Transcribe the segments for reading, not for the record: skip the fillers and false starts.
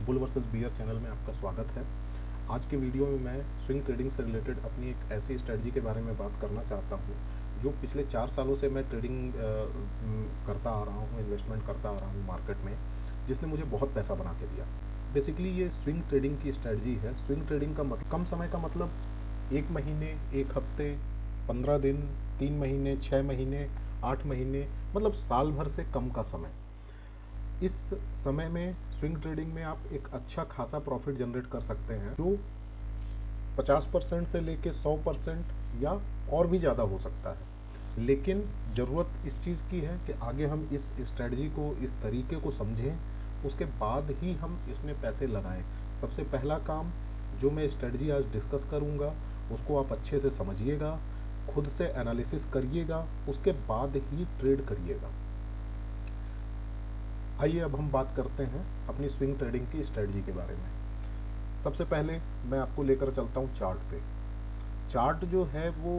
Bull versus beer channel में आपका स्वागत है। आज के वीडियो में मैं स्विंग ट्रेडिंग से रिलेटेड अपनी एक ऐसी स्ट्रेटजी के बारे में बात करना चाहता हूँ जो पिछले 4 सालों से मैं ट्रेडिंग करता आ रहा हूँ, इन्वेस्टमेंट करता आ रहा हूँ मार्केट में, जिसने मुझे बहुत पैसा बना के दिया। बेसिकली ये स्विंग ट्रेडिंग की स्ट्रेटजी है। स्विंग ट्रेडिंग का मतलब कम समय का मतलब 1 महीने, 1 हफ्ते, 15 दिन, 3 महीने, 6 महीने, 8 महीने, मतलब साल भर से कम का समय। इस समय में स्विंग ट्रेडिंग में आप एक अच्छा खासा प्रॉफिट जनरेट कर सकते हैं जो 50% से लेके 100% या और भी ज़्यादा हो सकता है। लेकिन ज़रूरत इस चीज़ की है कि आगे हम इस स्ट्रेटजी को, इस तरीके को समझें, उसके बाद ही हम इसमें पैसे लगाएं। सबसे पहला काम जो मैं स्ट्रेटजी आज डिस्कस करूंगा उसको आप अच्छे से समझिएगा, खुद से एनालिसिस करिएगा, उसके बाद ही ट्रेड करिएगा। आइए अब हम बात करते हैं अपनी स्विंग ट्रेडिंग की स्ट्रेटजी के बारे में। सबसे पहले मैं आपको लेकर चलता हूँ चार्ट पे। चार्ट जो है वो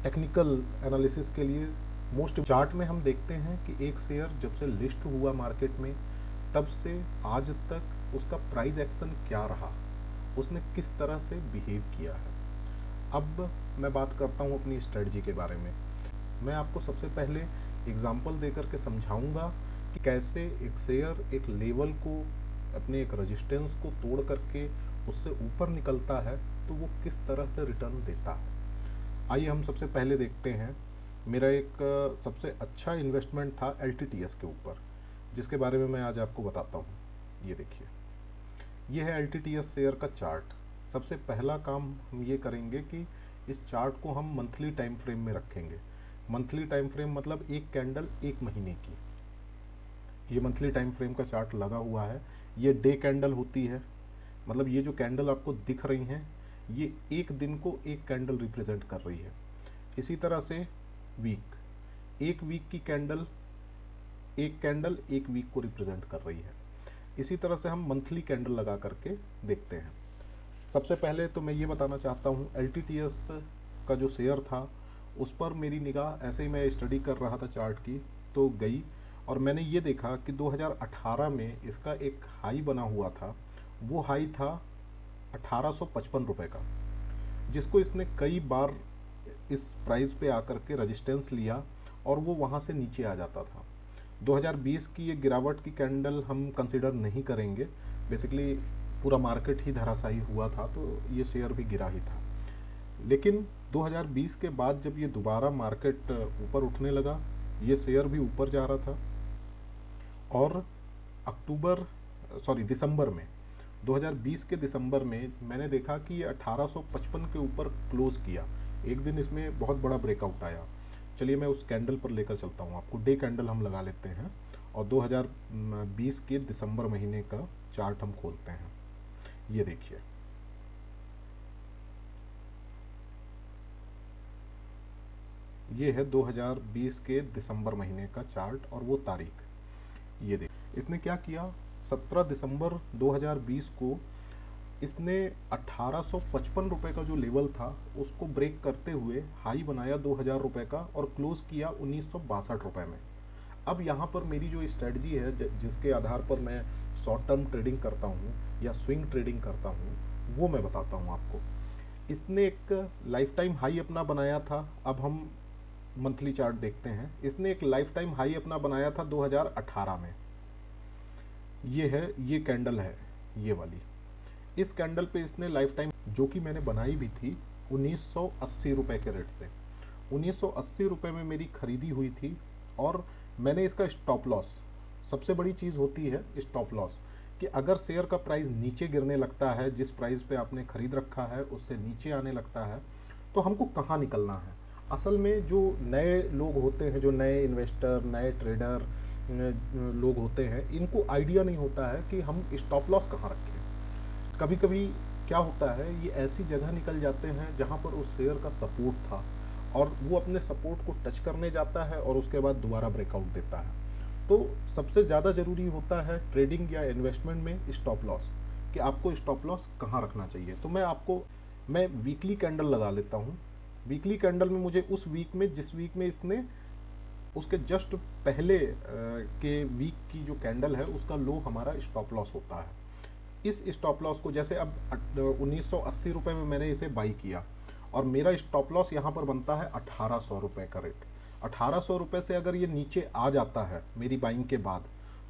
टेक्निकल एनालिसिस के लिए मोस्ट। चार्ट में हम देखते हैं कि एक शेयर जब से लिस्ट हुआ मार्केट में तब से आज तक उसका प्राइस एक्शन क्या रहा, उसने किस तरह से बिहेव किया है। अब मैं बात करता हूँ अपनी स्ट्रेटजी के बारे में। मैं आपको सबसे पहले एग्जांपल देकर के समझाऊंगा कि कैसे एक शेयर एक लेवल को, अपने एक रेजिस्टेंस को तोड़ करके उससे ऊपर निकलता है तो वो किस तरह से रिटर्न देता है। आइए हम सबसे पहले देखते हैं। मेरा एक सबसे अच्छा इन्वेस्टमेंट था LTTS के ऊपर, जिसके बारे में मैं आज आपको बताता हूँ। ये देखिए, ये है LTTS शेयर का चार्ट। सबसे पहला काम हम ये करेंगे कि इस चार्ट को हम मंथली टाइम फ्रेम में रखेंगे। मंथली टाइम फ्रेम मतलब एक कैंडल 1 महीने की। ये मंथली टाइम फ्रेम का चार्ट लगा हुआ है। ये डे कैंडल होती है, मतलब ये जो कैंडल आपको दिख रही हैं ये एक दिन को एक कैंडल रिप्रेजेंट कर रही है। इसी तरह से वीक, एक वीक की कैंडल, एक कैंडल एक वीक को रिप्रेजेंट कर रही है। इसी तरह से हम मंथली कैंडल लगा करके देखते हैं। सबसे पहले तो मैं ये बताना चाहता हूँ LTTS का जो शेयर था उस पर मेरी निगाह, ऐसे ही मैं स्टडी कर रहा था चार्ट की, तो गई और मैंने ये देखा कि 2018 में इसका एक हाई बना हुआ था। वो हाई था 1855 रुपये का, जिसको इसने कई बार इस प्राइस पे आकर के रेजिस्टेंस लिया और वो वहाँ से नीचे आ जाता था। 2020 की ये गिरावट की कैंडल हम कंसिडर नहीं करेंगे। बेसिकली पूरा मार्केट ही धराशायी हुआ था तो ये शेयर भी गिरा ही था। लेकिन 2020 के बाद जब ये दोबारा मार्केट ऊपर उठने लगा, ये शेयर भी ऊपर जा रहा था और दिसंबर में, 2020 के दिसंबर में मैंने देखा कि ये 1855 के ऊपर क्लोज किया। एक दिन इसमें बहुत बड़ा ब्रेकआउट आया। चलिए मैं उस कैंडल पर लेकर चलता हूँ आपको। डे कैंडल हम लगा लेते हैं और 2020 के दिसंबर महीने का चार्ट हम खोलते हैं। ये देखिए, ये है 2020 के दिसंबर महीने का चार्ट और वो तारीख। ये देख, इसने क्या किया, 17 दिसंबर 2020 को इसने 1855 रुपये का जो लेवल था उसको ब्रेक करते हुए हाई बनाया 2000 रुपये का और क्लोज किया 1962 रुपये में। अब यहाँ पर मेरी जो स्ट्रेटजी है, जिसके आधार पर मैं शॉर्ट टर्म ट्रेडिंग करता हूँ या स्विंग ट्रेडिंग करता हूँ, वो मैं बताता हूँ आपको। इसने एक लाइफ टाइम हाई अपना बनाया था। अब हम मंथली चार्ट देखते हैं। इसने एक लाइफ टाइम हाई अपना बनाया था 2018 में। ये है, ये कैंडल है ये वाली। इस कैंडल पे इसने लाइफ टाइम, जो कि मैंने बनाई भी थी 1980 रुपये के रेट से, 1980 रुपये में मेरी खरीदी हुई थी और मैंने इसका स्टॉप लॉस, सबसे बड़ी चीज़ होती है स्टॉप लॉस, कि अगर शेयर का प्राइस नीचे गिरने लगता है, जिस प्राइस पे आपने खरीद रखा है उससे नीचे आने लगता है, तो हमको कहाँ निकलना है। असल में जो नए लोग होते हैं, जो नए इन्वेस्टर, नए ट्रेडर लोग होते हैं, इनको आइडिया नहीं होता है कि हम स्टॉप लॉस कहाँ रखें। कभी कभी क्या होता है, ये ऐसी जगह निकल जाते हैं जहाँ पर उस शेयर का सपोर्ट था और वो अपने सपोर्ट को टच करने जाता है और उसके बाद दोबारा ब्रेकआउट देता है। तो सबसे ज़्यादा ज़रूरी होता है ट्रेडिंग या इन्वेस्टमेंट में स्टॉप लॉस, कि आपको स्टॉप लॉस कहाँ रखना चाहिए। तो मैं वीकली कैंडल लगा लेता हूँ। वीकली कैंडल में मुझे उस वीक में, जिस वीक में इसने उसके जस्ट पहले के वीक की जो कैंडल है उसका लो हमारा स्टॉप लॉस होता है। इस स्टॉप लॉस को, जैसे अब 1980 रुपये में मैंने इसे बाई किया और मेरा स्टॉप लॉस यहाँ पर बनता है 1800 रुपये का रेट। 1800 रुपये से अगर ये नीचे आ जाता है मेरी बाइंग के बाद,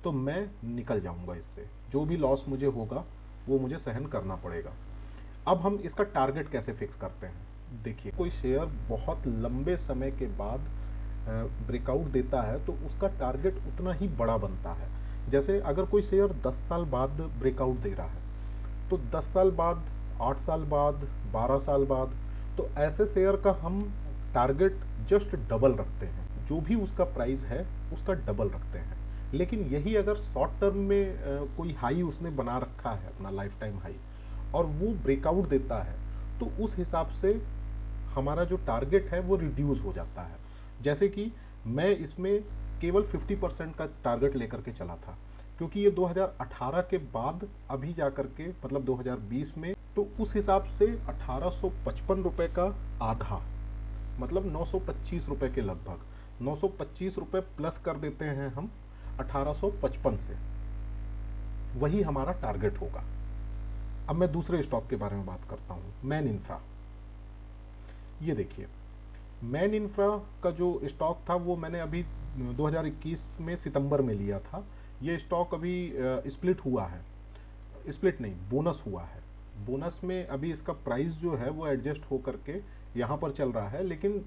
तो मैं निकल जाऊँगा इससे। जो भी लॉस मुझे होगा वो मुझे सहन करना पड़ेगा। अब हम इसका टारगेट कैसे फिक्स करते हैं। देखिए, कोई शेयर बहुत लंबे समय के बाद ब्रेकआउट देता है तो उसका टारगेट उतना ही बड़ा बनता है। जैसे अगर कोई शेयर 10 साल बाद ब्रेकआउट दे रहा है तो 10 साल बाद, 8 साल बाद, 12 साल बाद, तो ऐसे शेयर का हम टारगेट जस्ट डबल रखते हैं। जो भी उसका प्राइस है उसका डबल रखते हैं। लेकिन यही अगर शॉर्ट टर्म में कोई हाई उसने बना रखा है, अपना लाइफ टाइम हाई, और वो ब्रेकआउट देता है, तो उस हिसाब से हमारा जो टारगेट है वो रिड्यूस हो जाता है। जैसे कि मैं इसमें केवल 50% का टारगेट लेकर के चला था, क्योंकि ये 2018 के बाद अभी जा कर के, मतलब 2020 में, तो उस हिसाब से 1855 रुपये का आधा, मतलब 925 रुपये के लगभग, 925 रुपये प्लस कर देते हैं हम 1855 से, वही हमारा टारगेट होगा। अब मैं दूसरे स्टॉक के बारे में बात करता हूँ, मैन इंफ्रा। ये देखिए, मैन इंफ्रा का जो स्टॉक था वो मैंने अभी 2021 में सितंबर में लिया था। ये स्टॉक अभी स्प्लिट हुआ है, स्प्लिट नहीं, बोनस हुआ है। बोनस में अभी इसका प्राइस जो है वो एडजस्ट हो करके यहाँ पर चल रहा है, लेकिन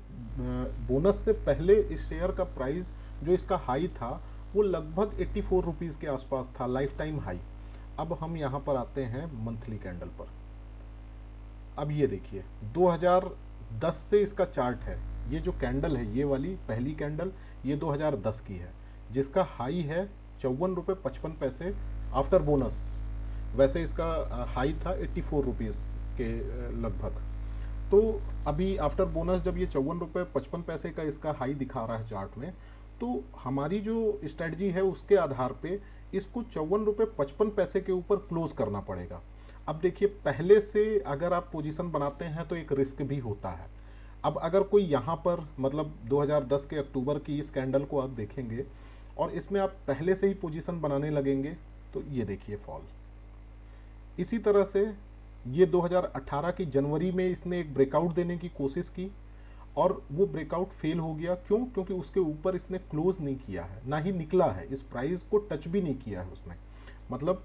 बोनस से पहले इस शेयर का प्राइस जो इसका हाई था वो लगभग 84 रुपीज़ के आसपास था, लाइफ टाइम हाई। अब हम यहाँ पर आते हैं मंथली कैंडल पर। अब ये देखिए, 2010 से इसका चार्ट है। ये जो कैंडल है, ये वाली पहली कैंडल, ये 2010 की है, जिसका हाई है 54 रुपये 55 पैसे आफ्टर बोनस। वैसे इसका हाई था 84 रुपीज़ के लगभग। तो अभी आफ्टर बोनस जब ये 54 रुपये 55 पैसे का इसका हाई दिखा रहा है चार्ट में, तो हमारी जो स्ट्रेटजी है उसके आधार पे इसको 54 रुपये 55 पैसे के ऊपर क्लोज करना पड़ेगा। अब देखिए, पहले से अगर आप पोजीशन बनाते हैं तो एक रिस्क भी होता है। अब अगर कोई यहाँ पर, मतलब 2010 के अक्टूबर की इस कैंडल को आप देखेंगे और इसमें आप पहले से ही पोजीशन बनाने लगेंगे, तो ये देखिए फॉल। इसी तरह से ये 2018 की जनवरी में इसने एक ब्रेकआउट देने की कोशिश की और वो ब्रेकआउट फेल हो गया। क्यों? क्योंकि उसके ऊपर इसने क्लोज नहीं किया है, ना ही निकला है, इस प्राइस को टच भी नहीं किया है उसने। मतलब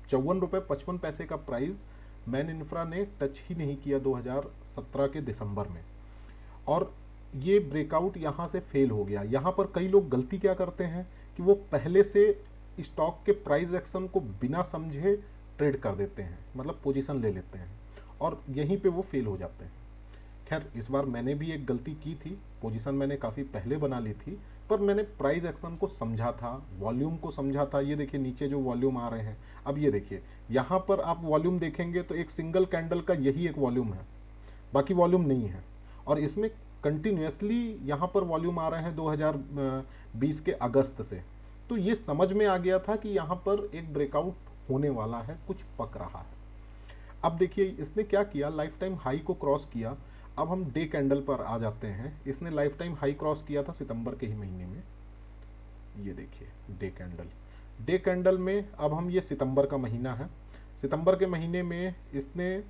54 रुपये 55 पैसे का प्राइस मैन इंफ्रा ने टच ही नहीं किया 2017 के दिसंबर में, और ये ब्रेकआउट यहाँ से फेल हो गया। यहाँ पर कई लोग गलती क्या करते हैं कि वो पहले से स्टॉक के प्राइस एक्शन को बिना समझे ट्रेड कर देते हैं, मतलब पोजीशन ले लेते हैं, और यहीं पे वो फेल हो जाते हैं। खैर, इस बार मैंने भी एक गलती की थी, पोजीशन मैंने काफ़ी पहले बना ली थी, पर मैंने प्राइस एक्शन को समझा था, वॉल्यूम को समझा था। ये देखिए नीचे जो वॉल्यूम आ रहे हैं, अब ये देखिए यहाँ पर आप वॉल्यूम देखेंगे तो एक सिंगल कैंडल का यही एक वॉल्यूम है, बाकी वॉल्यूम नहीं है। और इसमें कंटिन्यूसली यहाँ पर वॉल्यूम आ रहे हैं 2020 के अगस्त से। तो ये समझ में आ गया था कि यहाँ पर एक ब्रेकआउट होने वाला है, कुछ पक रहा है। अब देखिए इसने क्या किया, लाइफ टाइम हाई को क्रॉस किया। अब हम डे कैंडल पर आ जाते हैं। इसने लाइफ टाइम हाई क्रॉस किया था सितंबर के ही महीने में। ये देखिए डे कैंडल में अब हम, ये सितंबर का महीना है, सितंबर के महीने में इसने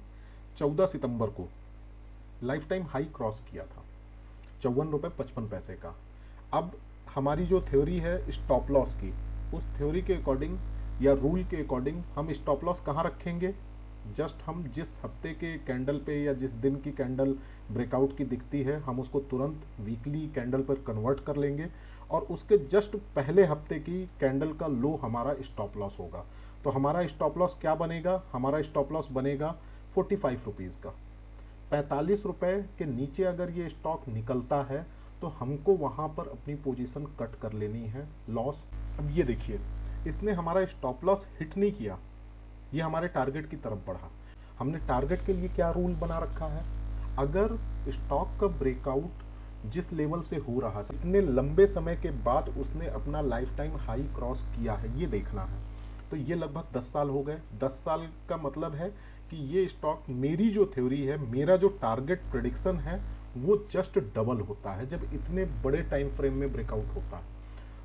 14 सितंबर को लाइफ टाइम हाई क्रॉस किया था 54 रुपये 55 पैसे का। अब हमारी जो थ्योरी है स्टॉप लॉस की, उस थ्योरी के अकॉर्डिंग या रूल के अकॉर्डिंग हम स्टॉप लॉस कहाँ रखेंगे, जस्ट हम जिस हफ्ते के कैंडल पे या जिस दिन की कैंडल ब्रेकआउट की दिखती है, हम उसको तुरंत वीकली कैंडल पर कन्वर्ट कर लेंगे और उसके जस्ट पहले हफ्ते की कैंडल का लो हमारा स्टॉप लॉस होगा। तो हमारा स्टॉप लॉस क्या बनेगा, हमारा स्टॉप लॉस बनेगा 45 रुपीज़ का। 45 रुपये के नीचे अगर ये स्टॉक निकलता है तो हमको वहाँ पर अपनी पोजीशन कट कर लेनी है, लॉस। अब ये देखिए, इसने हमारा स्टॉप लॉस हिट नहीं किया, ये हमारे टारगेट की तरफ बढ़ा। हमने टारगेट के लिए क्या रूल बना रखा है, अगर स्टॉक का ब्रेकआउट जिस लेवल से हो रहा है, इतने लंबे समय के बाद उसने अपना लाइफ टाइम हाई क्रॉस किया है, ये देखना है। तो ये लगभग 10 साल हो गए। 10 साल का मतलब है कि ये स्टॉक, मेरी जो थ्योरी है, मेरा जो टारगेट प्रेडिक्शन है, वो जस्ट डबल होता है जब इतने बड़े टाइम फ्रेम में ब्रेकआउट होता है।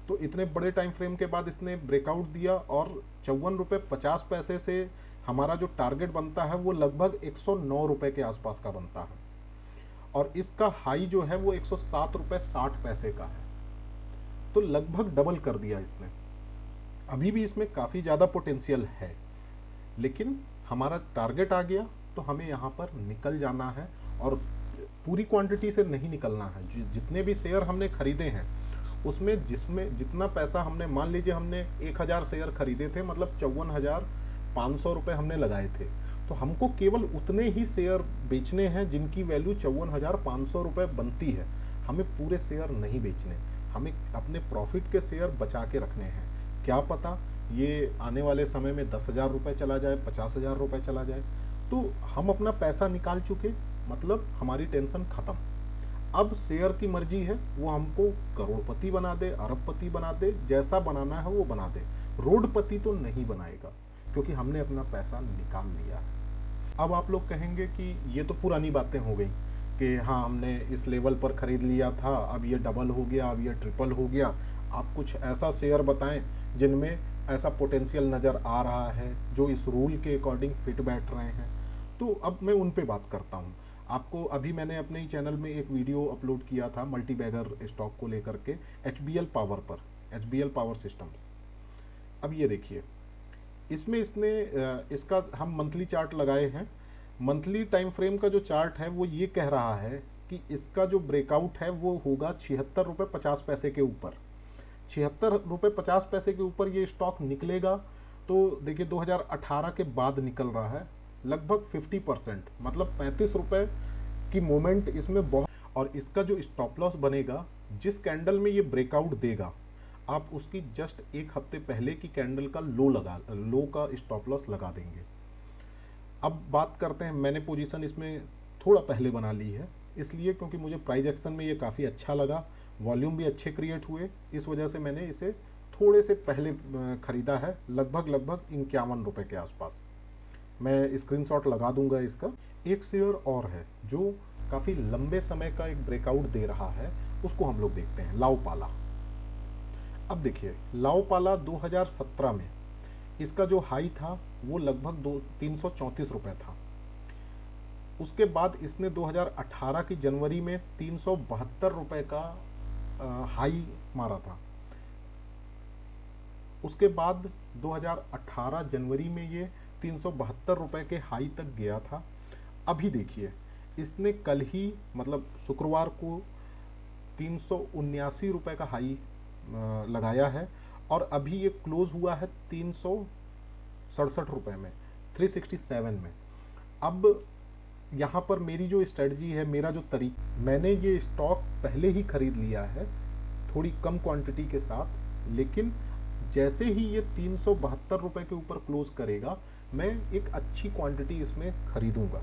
तो इतने बड़े टाइम फ्रेम के बाद इसने ब्रेकआउट दिया और 54 रुपये 50 पैसे से हमारा जो टारगेट बनता है वो लगभग 109 रुपए के आसपास का बनता है, और इसका हाई जो है वो 107 रुपए 60 पैसे का है। तो लगभग डबल कर दिया इसने। अभी भी इसमें काफ़ी ज़्यादा पोटेंशियल है, लेकिन हमारा टारगेट आ गया तो हमें यहाँ पर निकल जाना है, और पूरी क्वांटिटी से नहीं निकलना है। जितने भी शेयर हमने खरीदे हैं उसमें जितना पैसा हमने, मान लीजिए हमने 1000 शेयर खरीदे थे, मतलब 54,500 रुपये हमने लगाए थे, तो हमको केवल उतने ही शेयर बेचने हैं जिनकी वैल्यू 54,500 रुपये बनती है। हमें पूरे शेयर नहीं बेचने, हमें अपने प्रॉफिट के शेयर बचा के रखने हैं। क्या पता ये आने वाले समय में 10,000 रुपये चला जाए, 50,000 रुपये चला जाए, तो हम अपना पैसा निकाल चुके, मतलब हमारी टेंशन ख़त्म। अब शेयर की मर्जी है, वो हमको करोड़पति बना दे, अरबपति बना दे, जैसा बनाना है वो बना दे, रोडपति तो नहीं बनाएगा, क्योंकि हमने अपना पैसा निकाल लिया है। अब आप लोग कहेंगे कि ये तो पुरानी बातें हो गई कि हाँ हमने इस लेवल पर ख़रीद लिया था, अब ये डबल हो गया, अब ये ट्रिपल हो गया। आप कुछ ऐसा शेयर बताएं जिनमें ऐसा पोटेंशियल नज़र आ रहा है, जो इस रूल के अकॉर्डिंग फिट बैठ रहे हैं। तो अब मैं उन पे बात करता हूँ। आपको अभी मैंने अपने ही चैनल में एक वीडियो अपलोड किया था मल्टी बैगर स्टॉक को लेकर के, HBL पावर पर, HBL पावर सिस्टम्स। अब ये देखिए, इसमें इसका हम मंथली चार्ट लगाए हैं। मंथली टाइम फ्रेम का जो चार्ट है वो ये कह रहा है कि इसका जो ब्रेकआउट है वो होगा 76 रुपये 50 पैसे के ऊपर। 76 रुपये 50 पैसे के ऊपर ये स्टॉक निकलेगा। तो देखिए 2018 के बाद निकल रहा है, लगभग 50%, मतलब 35 रुपये की मूवमेंट इसमें बहुत। और इसका जो स्टॉप लॉस बनेगा, जिस कैंडल में ये ब्रेकआउट देगा, आप उसकी जस्ट एक हफ्ते पहले की कैंडल का लो का स्टॉप लॉस लगा देंगे। अब बात करते हैं, मैंने पोजीशन इसमें थोड़ा पहले बना ली है, इसलिए क्योंकि मुझे प्राइस एक्शन में ये काफ़ी अच्छा लगा, वॉल्यूम भी अच्छे क्रिएट हुए, इस वजह से मैंने इसे थोड़े से पहले ख़रीदा है, लगभग 51 रुपये के आसपास। मैं स्क्रीनशॉट लगा दूंगा इसका। एक शेयर और है जो काफ़ी लंबे समय का एक ब्रेकआउट दे रहा है, उसको हम लोग देखते हैं, लाओपाला। अब देखिए लाओपाला 2017 में इसका जो हाई था वो लगभग 334 रुपये था। उसके बाद इसने 2018 की जनवरी में 372 रुपये का हाई मारा था। उसके बाद 2018 जनवरी में ये 372 रुपये के हाई तक गया था। अभी देखिए इसने कल ही, मतलब शुक्रवार को 379 रुपये का हाई लगाया है, और अभी ये क्लोज हुआ है 367 रुपये में, 367 में। अब यहाँ पर मेरी जो स्ट्रेटजी है, मेरा जो मैंने ये स्टॉक पहले ही खरीद लिया है थोड़ी कम क्वांटिटी के साथ, लेकिन जैसे ही ये 372 रुपये के ऊपर क्लोज करेगा, मैं एक अच्छी क्वांटिटी इसमें खरीदूंगा।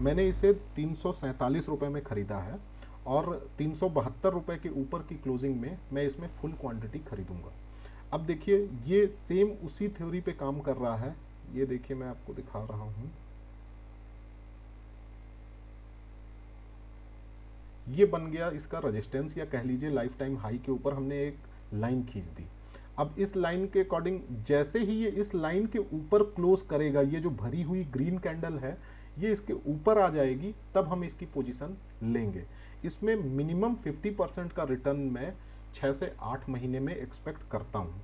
मैंने इसे 347 रुपये में ख़रीदा है, और 372 रुपये के ऊपर की क्लोजिंग में मैं इसमें फुल क्वांटिटी खरीदूंगा। अब देखिए ये सेम उसी थ्योरी पे काम कर रहा है। ये देखिए मैं आपको दिखा रहा हूँ, ये बन गया इसका रेजिस्टेंस, या कह लीजिए लाइफ टाइम हाई के ऊपर हमने एक लाइन खींच दी। अब इस लाइन के अकॉर्डिंग जैसे ही ये इस लाइन के ऊपर क्लोज करेगा, ये जो भरी हुई ग्रीन कैंडल है ये इसके ऊपर आ जाएगी, तब हम इसकी पोजीशन लेंगे। इसमें मिनिमम 50% का रिटर्न मैं 6 से 8 महीने में एक्सपेक्ट करता हूँ।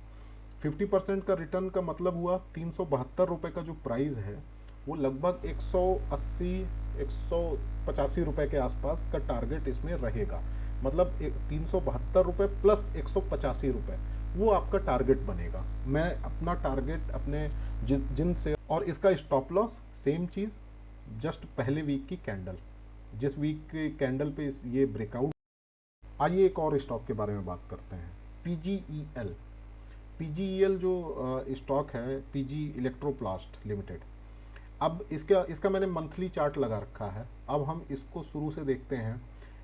50% का रिटर्न का मतलब हुआ 372 रुपये का जो प्राइस है वो लगभग 180-185 रुपये के आसपास का टारगेट इसमें रहेगा। मतलब 372 रुपये प्लस 185 रुपये वो आपका टारगेट बनेगा। मैं अपना टारगेट अपने जिन से, और इसका स्टॉप लॉस सेम चीज़, जस्ट पहले वीक की कैंडल, जिस वीक के कैंडल पे ये ब्रेकआउट। आइए एक और स्टॉक के बारे में बात करते हैं, PGEL। PGEL जो स्टॉक है, PG इलेक्ट्रोप्लास्ट लिमिटेड। अब इसका मैंने मंथली चार्ट लगा रखा है। अब हम इसको शुरू से देखते हैं।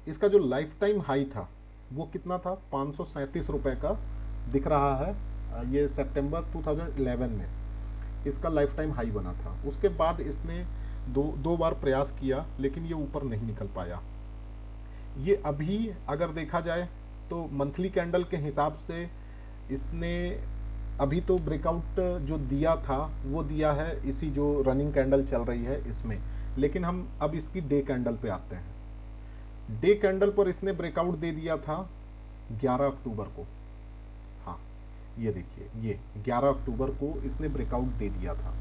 इसका जो लाइफ टाइम हाई था वो कितना था, 537 रुपये का दिख रहा है। ये सितंबर 2011 में इसका लाइफ टाइम हाई बना था। उसके बाद इसने दो बार प्रयास किया, लेकिन ये ऊपर नहीं निकल पाया। ये अभी अगर देखा जाए तो मंथली कैंडल के हिसाब से इसने अभी तो ब्रेकआउट जो दिया था वो दिया है इसी जो रनिंग कैंडल चल रही है इसमें, लेकिन हम अब इसकी डे कैंडल पे आते हैं। डे कैंडल पर इसने ब्रेकआउट दे दिया था 11 अक्टूबर को। हाँ, ये देखिए, ये 11 अक्टूबर को इसने ब्रेकआउट दे दिया था।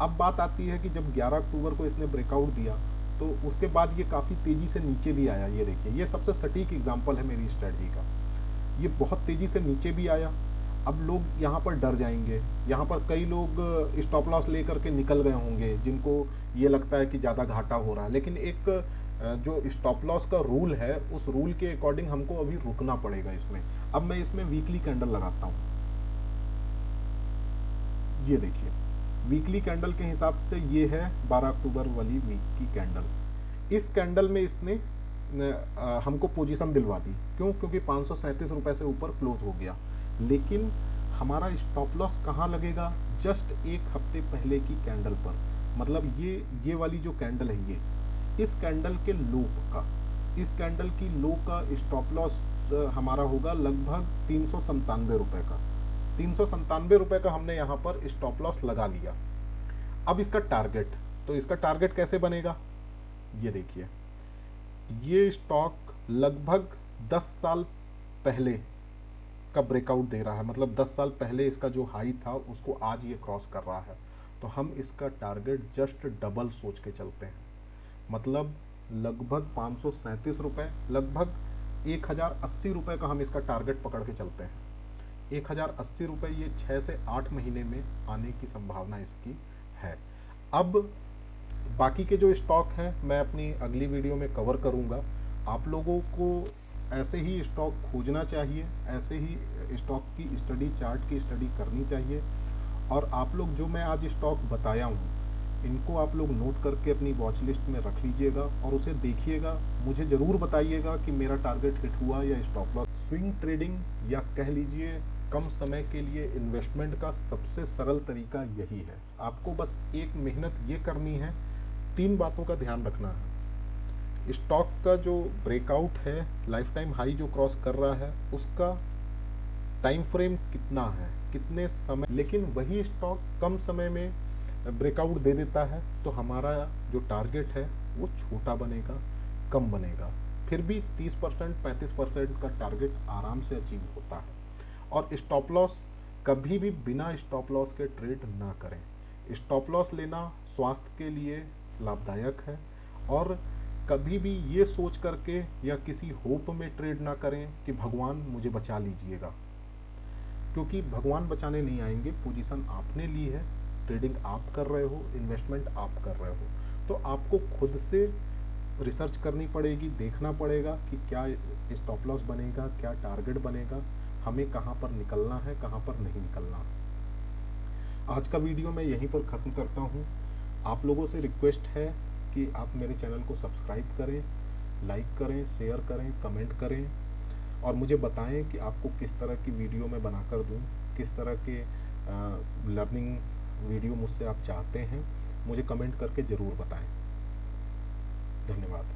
अब बात आती है कि जब 11 अक्टूबर को इसने ब्रेकआउट दिया तो उसके बाद ये काफ़ी तेज़ी से नीचे भी आया। ये देखिए, ये सबसे सटीक एग्जांपल है मेरी स्ट्रेटजी का। ये बहुत तेज़ी से नीचे भी आया। अब लोग यहाँ पर डर जाएंगे, यहाँ पर कई लोग स्टॉप लॉस लेकर के निकल गए होंगे जिनको ये लगता है कि ज़्यादा घाटा हो रहा है, लेकिन एक जो स्टॉप लॉस का रूल है उस रूल के अकॉर्डिंग हमको अभी रुकना पड़ेगा इसमें। अब मैं इसमें वीकली कैंडल लगाता हूँ। ये देखिए, वीकली कैंडल के हिसाब से ये है 12 अक्टूबर वाली वीक की कैंडल। इस कैंडल में इसने हमको पोजीशन दिलवा दी। क्यों? क्योंकि 537 रुपये से ऊपर क्लोज हो गया। लेकिन हमारा स्टॉप लॉस कहाँ लगेगा? जस्ट एक हफ्ते पहले की कैंडल पर। मतलब ये वाली जो कैंडल है, ये इस कैंडल के लो का, इस कैंडल की लो का स्टॉप लॉस हमारा होगा लगभग 397 रुपये का। 397 रुपये का हमने यहाँ पर स्टॉप लॉस लगा लिया। अब इसका टारगेट, तो इसका टारगेट कैसे बनेगा? ये देखिए, ये स्टॉक लगभग 10 साल पहले का ब्रेकआउट दे रहा है। मतलब 10 साल पहले इसका जो हाई था उसको आज ये क्रॉस कर रहा है। तो हम इसका टारगेट जस्ट डबल सोच के चलते हैं। मतलब लगभग 537 रुपये, लगभग 1080 रुपये का हम इसका टारगेट पकड़ के चलते हैं। 1080 रुपये ये 6 से 8 महीने में आने की संभावना इसकी है। अब बाकी के जो स्टॉक हैं मैं अपनी अगली वीडियो में कवर करूंगा। आप लोगों को ऐसे ही स्टॉक खोजना चाहिए, ऐसे ही स्टॉक की स्टडी, चार्ट की स्टडी करनी चाहिए। और आप लोग जो मैं आज स्टॉक बताया हूँ इनको आप लोग नोट करके अपनी वॉच लिस्ट में रख लीजिएगा और उसे देखिएगा। मुझे ज़रूर बताइएगा कि मेरा टारगेट हिट हुआ या स्टॉप लॉस। स्विंग ट्रेडिंग या कह लीजिए कम समय के लिए इन्वेस्टमेंट का सबसे सरल तरीका यही है। आपको बस एक मेहनत ये करनी है, 3 बातों का ध्यान रखना है। स्टॉक का जो ब्रेकआउट है, लाइफ टाइम हाई जो क्रॉस कर रहा है, उसका टाइम फ्रेम कितना है, कितने समय। लेकिन वही स्टॉक कम समय में ब्रेकआउट दे देता है तो हमारा जो टारगेट है वो छोटा बनेगा, कम बनेगा। फिर भी 30% 35% का टारगेट आराम से अचीव होता है। और स्टॉप लॉस कभी भी बिना स्टॉप लॉस के ट्रेड ना करें। स्टॉप लॉस लेना स्वास्थ्य के लिए लाभदायक है। और कभी भी ये सोच करके या किसी होप में ट्रेड ना करें कि भगवान मुझे बचा लीजिएगा, क्योंकि भगवान बचाने नहीं आएंगे। पोजीशन आपने ली है, ट्रेडिंग आप कर रहे हो, इन्वेस्टमेंट आप कर रहे हो, तो आपको खुद से रिसर्च करनी पड़ेगी, देखना पड़ेगा कि क्या स्टॉप लॉस बनेगा, क्या टारगेट बनेगा, हमें कहाँ पर निकलना है, कहाँ पर नहीं निकलना। आज का वीडियो मैं यहीं पर ख़त्म करता हूँ। आप लोगों से रिक्वेस्ट है कि आप मेरे चैनल को सब्सक्राइब करें, लाइक करें, शेयर करें, कमेंट करें और मुझे बताएं कि आपको किस तरह की वीडियो मैं बनाकर दूं, किस तरह के लर्निंग वीडियो मुझसे आप चाहते हैं। मुझे कमेंट करके ज़रूर बताएं। धन्यवाद।